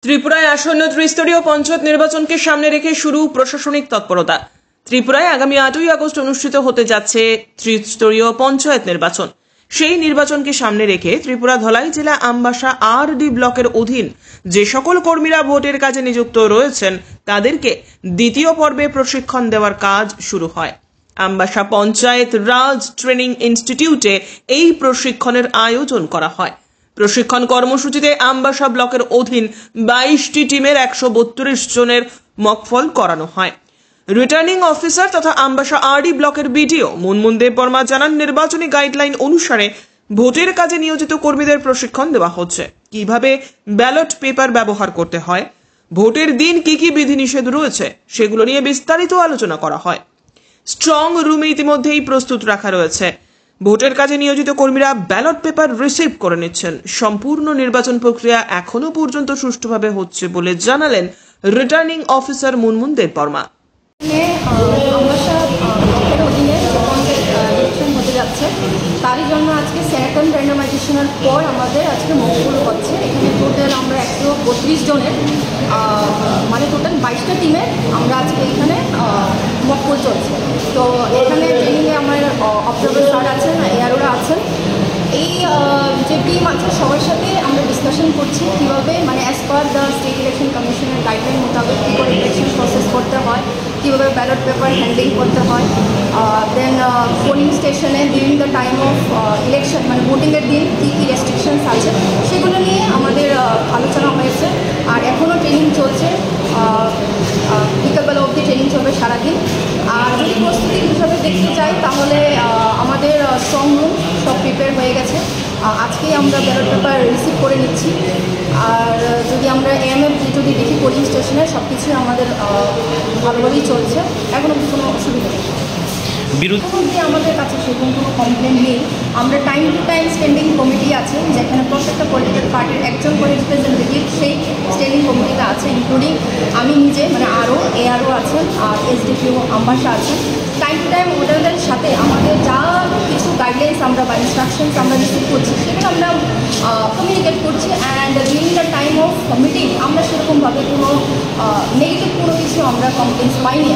ত্রিপুরায় আসন্ন ত্রিস্তরীয় পঞ্চায়েত নির্বাচনকে সামনে রেখে শুরু প্রশাসনিক তৎপরতা। ত্রিপুরায় আগামী 8ই আগস্ট অনুষ্ঠিত হতে যাচ্ছে ত্রিস্তরীয় পঞ্চায়েত নির্বাচন। সেই নির্বাচনকে সামনে রেখে ত্রিপুরা ধলাই জেলা আমবাসা আর.ডি. ব্লকের অধীন যে সকল কর্মীরা ভোটের কাজে নিযুক্ত রয়েছেন তাদেরকে দ্বিতীয় পর্বে প্রশিক্ষণ দেওয়ার কাজ শুরু হয়। আমবাসা পঞ্চায়েত রাজ ট্রেনিং ইনস্টিটিউটে এই প্রশিক্ষণের আয়োজন করা হয়। প্রশিক্ষণ কর্মসূচিতে আমবাসা ব্লকের অধীন 22টি টিমের 132 জনের মকফল করানো হয়। রিটার্নিং অফিসার তথা আমবাসা আর.ডি. ব্লকের বিডিও মুনমুন দেববর্মা জানান, নির্বাচনী গাইডলাইন অনুসারে ভোটের কাজে নিয়োজিত কর্মীদের প্রশিক্ষণ দেওয়া হচ্ছে। কিভাবে ব্যালট পেপার ব্যবহার করতে হয়, ভোটের দিন কি কি বিধিনিষেধ রয়েছে সেগুলো নিয়ে বিস্তারিত আলোচনা করা হয়। স্ট্রং রুমে ইতিমধ্যেই প্রস্তুত রাখা রয়েছে। ভোটের কাজে নিয়োজিত কর্মীরা ব্যালট পেপার রিসিভ করে নিচ্ছেন। সম্পূর্ণ নির্বাচন প্রক্রিয়া এখনো পর্যন্ত সুষ্ঠুভাবে হচ্ছে বলে জানালেন রিটার্নিং অফিসার মুনমুন দেববর্মা। তারই জন্য আজকে সেকেন্ড র্যান্ডমাইজেশনের পর আমাদের আজকে মকফুল হচ্ছে। এখানে টোটাল আমরা 132 জনের মানে টোটাল 22টা টিমের আমরা আজকে এখানে মকফুল চলছে। তো এখানে ট্রেনিংয়ে আমার অবজার্ভার স্যার আছেন, এআরওরা আছেন। এই যে টিম আছে সবার সাথে আমরা ডিসকাশন করছি কীভাবে মানে as per the state election কমিশনের গাইডলাইন মোতাবেক কী করে ইলেকশন প্রসেস করতে হয়, কীভাবে ব্যালট পেপার হ্যান্ডলিং করতে হয়। দেন পোলিং স্টেশনে during the time of election মানে ভোটিংয়ের দিন কী কী রেস্ট্রিকশনস আছে সেগুলো নিয়ে আমাদের আলোচনা হয়েছে। আর এখনও ট্রেনিং চলছে, বিকালবেলা অবধি ট্রেনিং চলবে সারাদিন। আর যদি প্রস্তুতি হিসাবে দেখতে চাই তাহলে আমাদের স্ট্রং রুম সব প্রিপেয়ার হয়ে গেছে। আজকেই আমরা ব্যালট পেপার রিসিভ করে নিচ্ছি। আর যদি আমরা এএমএফ যদি দেখি পোলিং স্টেশনে সব কিছুই আমাদের ভালোভাবেই চলছে, এখনও কোনো অসুবিধা নেই। আমাদের কাছে সেরকম কোনো কমপ্লেন নেই। আমরা time to time standing committee আছে, যেখানে প্রত্যেকটা পলিটিক্যাল পার্টির একজন করে রিপ্রেজেন্টেটিভ সেই স্ট্যান্ডিং কমিটিতে আছে, ইনক্লুডিং আমি নিজে মানে আরও এআরও আছেন আর এসডিপিও আমবাসা আছেন। টাইম টু টাইম ওদের সাথে আমাদের যা কিছু গাইডলাইন্স আমরা বা ইনস্ট্রাকশনস আমরা রিসিভ করছি সেগুলো আমরা কমিউনিকেট করছি। And during the time of meeting আমরা সেরকমভাবে কোনো নেগেটিভ কোনো কিছু আমরা কমপ্লেন্স পাইনি।